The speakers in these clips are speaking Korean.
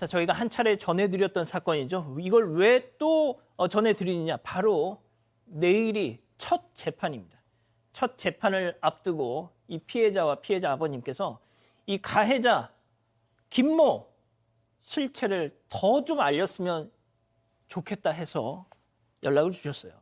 자, 저희가 한 차례 전해드렸던 사건이죠. 이걸 왜 또 전해드리느냐. 바로 내일이 첫 재판입니다. 첫 재판을 앞두고 이 피해자와 피해자 아버님께서 이 가해자 김모 실체를 더 좀 알렸으면 좋겠다 해서 연락을 주셨어요.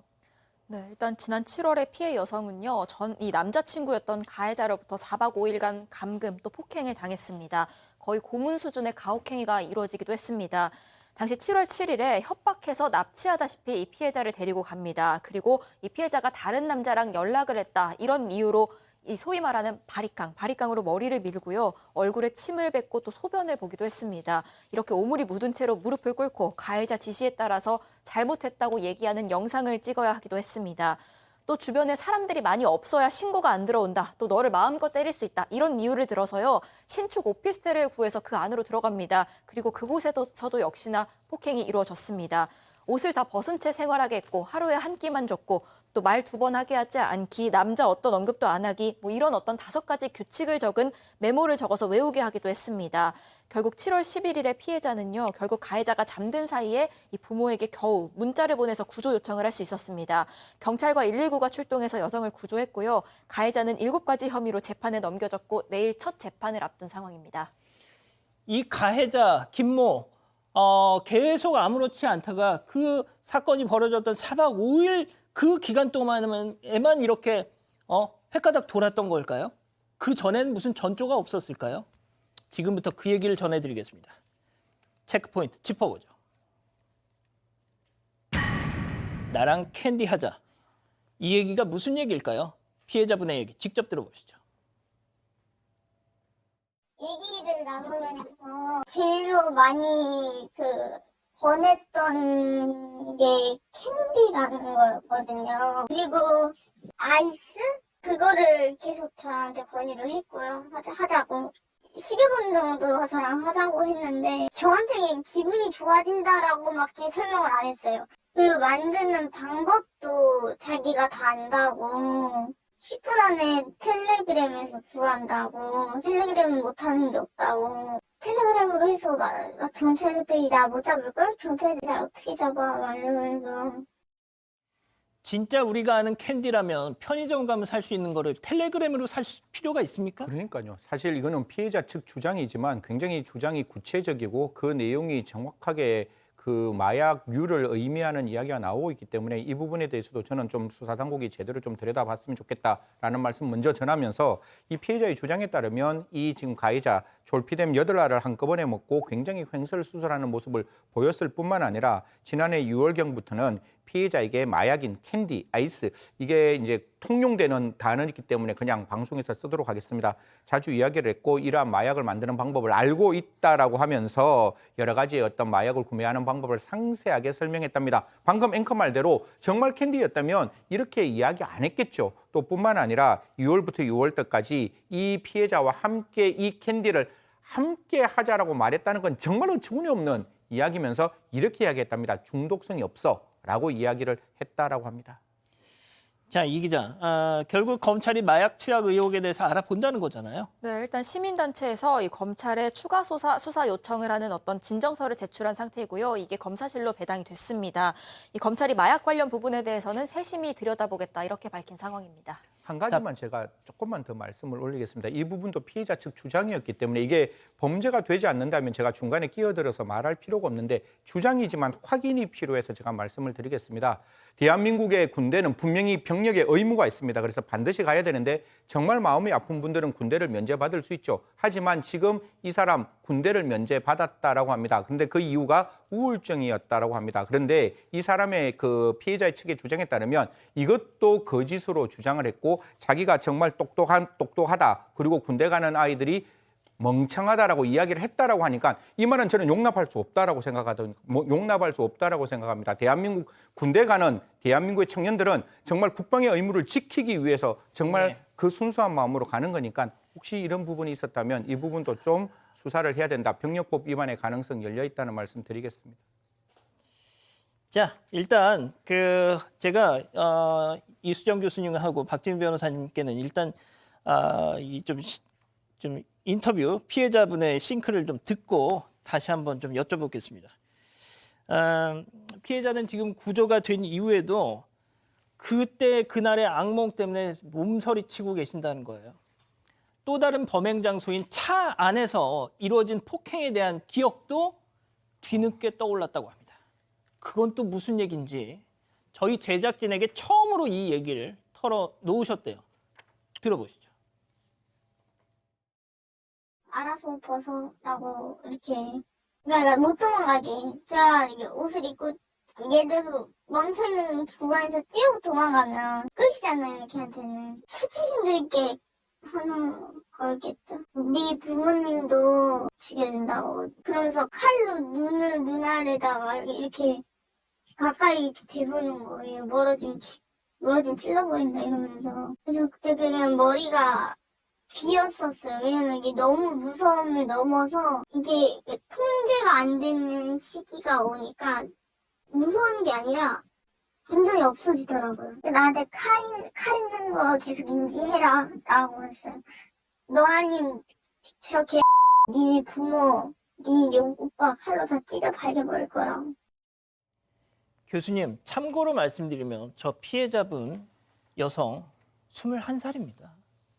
네, 일단 지난 7월에 피해 여성은요, 이 남자친구였던 가해자로부터 4박 5일간 감금 또 폭행을 당했습니다. 거의 고문 수준의 가혹행위가 이루어지기도 했습니다. 당시 7월 7일에 협박해서 납치하다시피 이 피해자를 데리고 갑니다. 그리고 이 피해자가 다른 남자랑 연락을 했다. 이런 이유로 이 소위 말하는 바리깡으로 머리를 밀고요. 얼굴에 침을 뱉고 또 소변을 보기도 했습니다. 이렇게 오물이 묻은 채로 무릎을 꿇고 가해자 지시에 따라서 잘못했다고 얘기하는 영상을 찍어야 하기도 했습니다. 또 주변에 사람들이 많이 없어야 신고가 안 들어온다. 또 너를 마음껏 때릴 수 있다. 이런 이유를 들어서요. 신축 오피스텔을 구해서 그 안으로 들어갑니다. 그리고 그곳에서도 역시나 폭행이 이루어졌습니다. 옷을 다 벗은 채 생활하게 했고 하루에 한 끼만 줬고 또 말 2번 하게 하지 않기, 남자 어떤 언급도 안 하기, 뭐 이런 어떤 5가지 규칙을 적은 메모를 적어서 외우게 하기도 했습니다. 결국 7월 11일에 피해자는요, 결국 가해자가 잠든 사이에 이 부모에게 겨우 문자를 보내서 구조 요청을 할 수 있었습니다. 경찰과 119가 출동해서 여성을 구조했고요. 가해자는 7가지 혐의로 재판에 넘겨졌고 내일 첫 재판을 앞둔 상황입니다. 이 가해자 김모 계속 아무렇지 않다가 그 사건이 벌어졌던 4박 5일 그 기간 동안에만 이렇게 횟가닥 돌았던 걸까요? 그 전에는 무슨 전조가 없었을까요? 지금부터 그 얘기를 전해드리겠습니다. 체크포인트 짚어보죠. 나랑 캔디 하자. 이 얘기가 무슨 얘기일까요? 피해자분의 얘기 직접 들어보시죠. 얘기를 나누면서 제일로 많이 권했던 게 캔디라는 거였거든요. 그리고 아이스? 그거를 계속 저한테 권유를 했고요. 하자고. 10여 번 정도 저랑 하자고 했는데 저한테는 기분이 좋아진다라고 막 이렇게 설명을 안 했어요. 그리고 만드는 방법도 자기가 다 안다고 10분 안에 텔레그램에서 구한다고 텔레그램은 못하는 게 없다고 텔레그램으로 해서 막 경찰들이 나 못 잡을걸? 경찰들이 날 어떻게 잡아? 막 이러면서 진짜 우리가 아는 캔디라면 편의점 가면 살 수 있는 거를 텔레그램으로 살 필요가 있습니까? 그러니까요. 사실 이거는 피해자 측 주장이지만 굉장히 주장이 구체적이고 그 내용이 정확하게 그 마약류를 의미하는 이야기가 나오고 있기 때문에 이 부분에 대해서도 저는 좀 수사당국이 제대로 좀 들여다봤으면 좋겠다라는 말씀 먼저 전하면서 이 피해자의 주장에 따르면 이 지금 가해자 졸피뎀 8알을 한꺼번에 먹고 굉장히 횡설수설하는 모습을 보였을 뿐만 아니라 지난해 6월경부터는 피해자에게 마약인 캔디, 아이스 이게 이제 통용되는 단어이기 때문에 그냥 방송에서 쓰도록 하겠습니다. 자주 이야기를 했고 이러한 마약을 만드는 방법을 알고 있다라고 하면서 여러 가지의 어떤 마약을 구매하는 방법을 상세하게 설명했답니다. 방금 앵커 말대로 정말 캔디였다면 이렇게 이야기 안 했겠죠. 또 뿐만 아니라 6월부터 6월달까지 이 피해자와 함께 이 캔디를 함께 하자라고 말했다는 건 정말 어처구니 없는 이야기면서 이렇게 이야기했답니다. 중독성이 없어 라고 이야기를 했다라고 합니다. 자, 이 기자, 결국 검찰이 마약 투약 의혹에 대해서 알아본다는 거잖아요. 네, 일단 시민단체에서 이 검찰에 추가 수사 요청을 하는 어떤 진정서를 제출한 상태고요. 이게 검사실로 배당이 됐습니다. 이 검찰이 마약 관련 부분에 대해서는 세심히 들여다보겠다 이렇게 밝힌 상황입니다. 한 가지만 제가 조금만 더 말씀을 올리겠습니다. 이 부분도 피해자 측 주장이었기 때문에 이게 범죄가 되지 않는다면 제가 중간에 끼어들어서 말할 필요가 없는데 주장이지만 확인이 필요해서 제가 말씀을 드리겠습니다. 대한민국의 군대는 분명히 병력의 의무가 있습니다. 그래서 반드시 가야 되는데 정말 마음이 아픈 분들은 군대를 면제받을 수 있죠. 하지만 지금 이 사람 군대를 면제받았다라고 합니다. 그런데 그 이유가 우울증이었다라고 합니다. 그런데 이 사람의 그 피해자의 측의 주장에 따르면 이것도 거짓으로 주장을 했고 자기가 정말 똑똑하다. 그리고 군대 가는 아이들이 멍청하다라고 이야기를 했다라고 하니까 이 말은 저는 용납할 수 없다라고 생각합니다. 대한민국 군대 가는 대한민국의 청년들은 정말 국방의 의무를 지키기 위해서 정말 그 순수한 마음으로 가는 거니까 혹시 이런 부분이 있었다면 이 부분도 좀 수사를 해야 된다. 병력법 위반의 가능성이 열려 있다는 말씀 드리겠습니다. 자, 일단 제가 이수정 교수님하고 박지민 변호사님께는 일단 좀 인터뷰 피해자분의 싱크를 좀 듣고 다시 한번 좀 여쭤보겠습니다. 피해자는 지금 구조가 된 이후에도 그때 그날의 악몽 때문에 몸서리치고 계신다는 거예요. 또 다른 범행 장소인 차 안에서 이루어진 폭행에 대한 기억도 뒤늦게 떠올랐다고 합니다. 그건 또 무슨 얘기인지 저희 제작진에게 처음으로 이 얘기를 털어놓으셨대요. 들어보시죠. 알아서 벗어라고 이렇게. 그러니까 못 도망가게. 제가 이게 옷을 입고 예를 들어서 멈춰있는 구간에서 뛰어서 도망가면 끝이잖아요, 걔한테는. 수치심도 있게 하는 거였겠죠. 네 부모님도 죽여준다고. 그러면서 칼로 눈 아래다가 이렇게 가까이 이렇게 대보는 거예요. 멀어지면 찔러버린다 이러면서. 그래서 그때 그냥 머리가 비었었어요. 왜냐면 이게 너무 무서움을 넘어서 이게 통제가 안 되는 시기가 오니까 무서운 게 아니라 감정이 없어지더라고요. 나한테 칼 있는 거 계속 인지해라 라고 했어요. 너 아님 저렇게 니네 부모, 니네 오빠 칼로 다 찢어 발겨버릴 거라고. 교수님, 참고로 말씀드리면 저 피해자분 여성 21살입니다.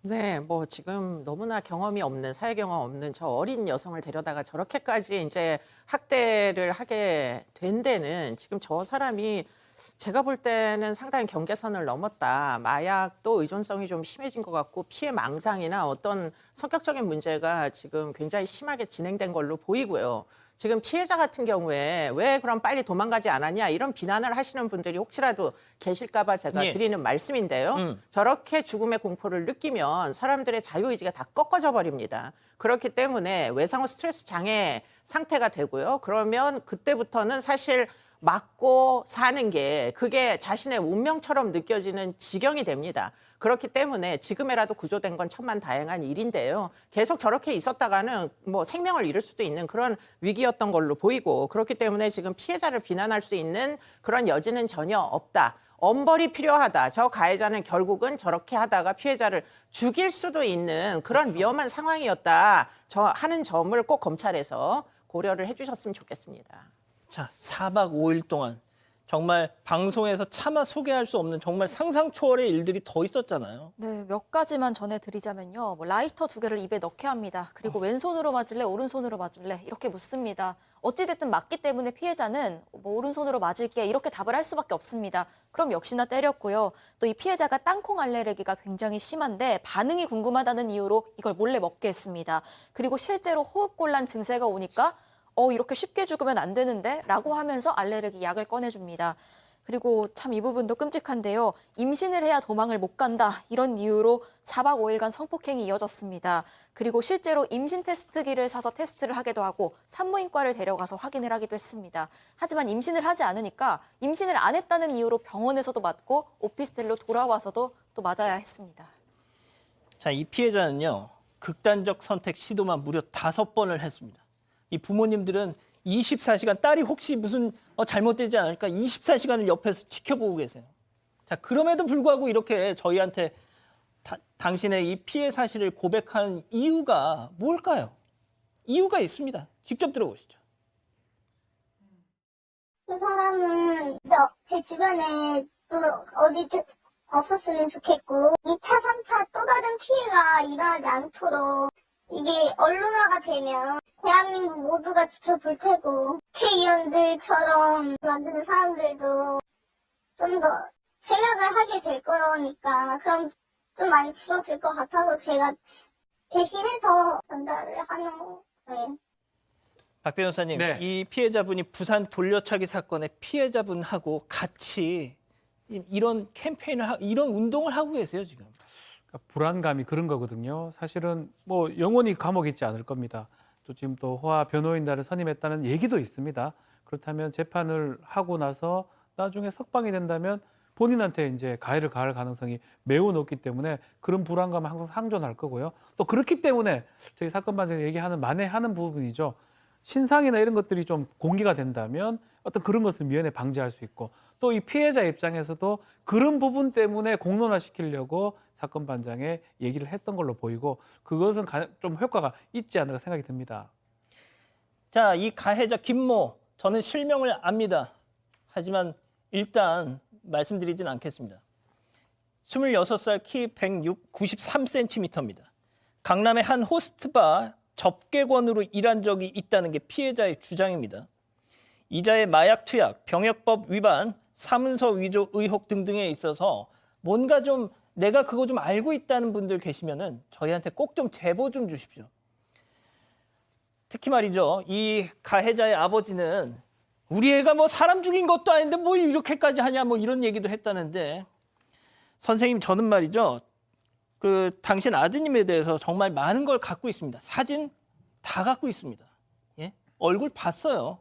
네, 뭐 지금 너무나 경험이 없는 사회 경험 없는 저 어린 여성을 데려다가 저렇게까지 이제 학대를 하게 된 데는 지금 저 사람이 제가 볼 때는 상당히 경계선을 넘었다. 마약도 의존성이 좀 심해진 것 같고 피해 망상이나 어떤 성격적인 문제가 지금 굉장히 심하게 진행된 걸로 보이고요. 지금 피해자 같은 경우에 왜 그럼 빨리 도망가지 않았냐 이런 비난을 하시는 분들이 혹시라도 계실까 봐 제가 예. 드리는 말씀인데요. 저렇게 죽음의 공포를 느끼면 사람들의 자유의지가 다 꺾어져 버립니다. 그렇기 때문에 외상후 스트레스 장애 상태가 되고요. 그러면 그때부터는 사실 맞고 사는 게 그게 자신의 운명처럼 느껴지는 지경이 됩니다. 그렇기 때문에 지금이라도 구조된 건 천만다행한 일인데요. 계속 저렇게 있었다가는 뭐 생명을 잃을 수도 있는 그런 위기였던 걸로 보이고 그렇기 때문에 지금 피해자를 비난할 수 있는 그런 여지는 전혀 없다. 엄벌이 필요하다. 저 가해자는 결국은 저렇게 하다가 피해자를 죽일 수도 있는 그런 위험한 상황이었다. 하는 점을 꼭 검찰에서 고려를 해주셨으면 좋겠습니다. 자, 4박 5일 동안 정말 방송에서 차마 소개할 수 없는 정말 상상 초월의 일들이 더 있었잖아요. 네, 몇 가지만 전해드리자면요. 뭐 라이터 2개를 입에 넣게 합니다. 그리고 왼손으로 맞을래, 오른손으로 맞을래 이렇게 묻습니다. 어찌됐든 맞기 때문에 피해자는 뭐 오른손으로 맞을게 이렇게 답을 할 수밖에 없습니다. 그럼 역시나 때렸고요. 또 이 피해자가 땅콩 알레르기가 굉장히 심한데 반응이 궁금하다는 이유로 이걸 몰래 먹게 했습니다. 그리고 실제로 호흡곤란 증세가 오니까 이렇게 쉽게 죽으면 안 되는데 라고 하면서 알레르기 약을 꺼내줍니다. 그리고 참 이 부분도 끔찍한데요. 임신을 해야 도망을 못 간다. 이런 이유로 4박 5일간 성폭행이 이어졌습니다. 그리고 실제로 임신 테스트기를 사서 테스트를 하기도 하고 산부인과를 데려가서 확인을 하기도 했습니다. 하지만 임신을 하지 않으니까 임신을 안 했다는 이유로 병원에서도 맞고 오피스텔로 돌아와서도 또 맞아야 했습니다. 자, 이 피해자는요. 극단적 선택 시도만 무려 5번을 했습니다. 이 부모님들은 24시간 딸이 혹시 무슨 잘못되지 않을까 24시간을 옆에서 지켜보고 계세요. 자, 그럼에도 불구하고 이렇게 저희한테 당신의 이 피해 사실을 고백한 이유가 뭘까요? 이유가 있습니다. 직접 들어보시죠. 그 사람은 제 주변에 또 어디 없었으면 좋겠고 2차, 3차 또 다른 피해가 일어나지 않도록 이게 언론화가 되면 대한민국 모두가 지켜볼 테고 국회의원들처럼 만드는 사람들도 좀 더 생각을 하게 될 거니까 그럼 좀 많이 줄어들 것 같아서 제가 대신해서 전달을 하는 거예요. 박 변호사님, 네. 이 피해자분이 부산 돌려차기 사건의 피해자분하고 같이 이런 캠페인을 이런 운동을 하고 계세요, 지금. 그러니까 불안감이 그런 거거든요. 사실은 뭐 영원히 감옥에 있지 않을 겁니다. 또 지금 또 호화 변호인단을 선임했다는 얘기도 있습니다. 그렇다면 재판을 하고 나서 나중에 석방이 된다면 본인한테 이제 가해를 가할 가능성이 매우 높기 때문에 그런 불안감은 항상 상존할 거고요. 또 그렇기 때문에 저희 사건 반장이 얘기하는 만회하는 부분이죠. 신상이나 이런 것들이 좀 공개가 된다면 어떤 그런 것을 미연에 방지할 수 있고 또 이 피해자 입장에서도 그런 부분 때문에 공론화시키려고 사건 반장에 얘기를 했던 걸로 보이고 그것은 좀 효과가 있지 않을까 생각이 듭니다. 자, 이 가해자 김모, 저는 실명을 압니다. 하지만 일단 말씀드리진 않겠습니다. 26살 키 193cm입니다. 강남의 한 호스트바 접객원으로 일한 적이 있다는 게 피해자의 주장입니다. 이자의 마약 투약, 병역법 위반, 사문서 위조 의혹 등등에 있어서 뭔가 좀 내가 그거 좀 알고 있다는 분들 계시면은 저희한테 꼭 좀 제보 좀 주십시오. 특히 말이죠. 이 가해자의 아버지는 우리 애가 뭐 사람 죽인 것도 아닌데 뭘 이렇게까지 하냐 뭐 이런 얘기도 했다는데 선생님 저는 말이죠. 그 당신 아드님에 대해서 정말 많은 걸 갖고 있습니다. 사진 다 갖고 있습니다. 예? 얼굴 봤어요.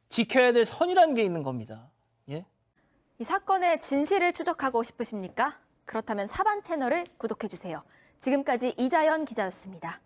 지켜야 될 선이라는 게 있는 겁니다. 예? 이 사건의 진실을 추적하고 싶으십니까? 그렇다면 사반 채널을 구독해 주세요. 지금까지 이자연 기자였습니다.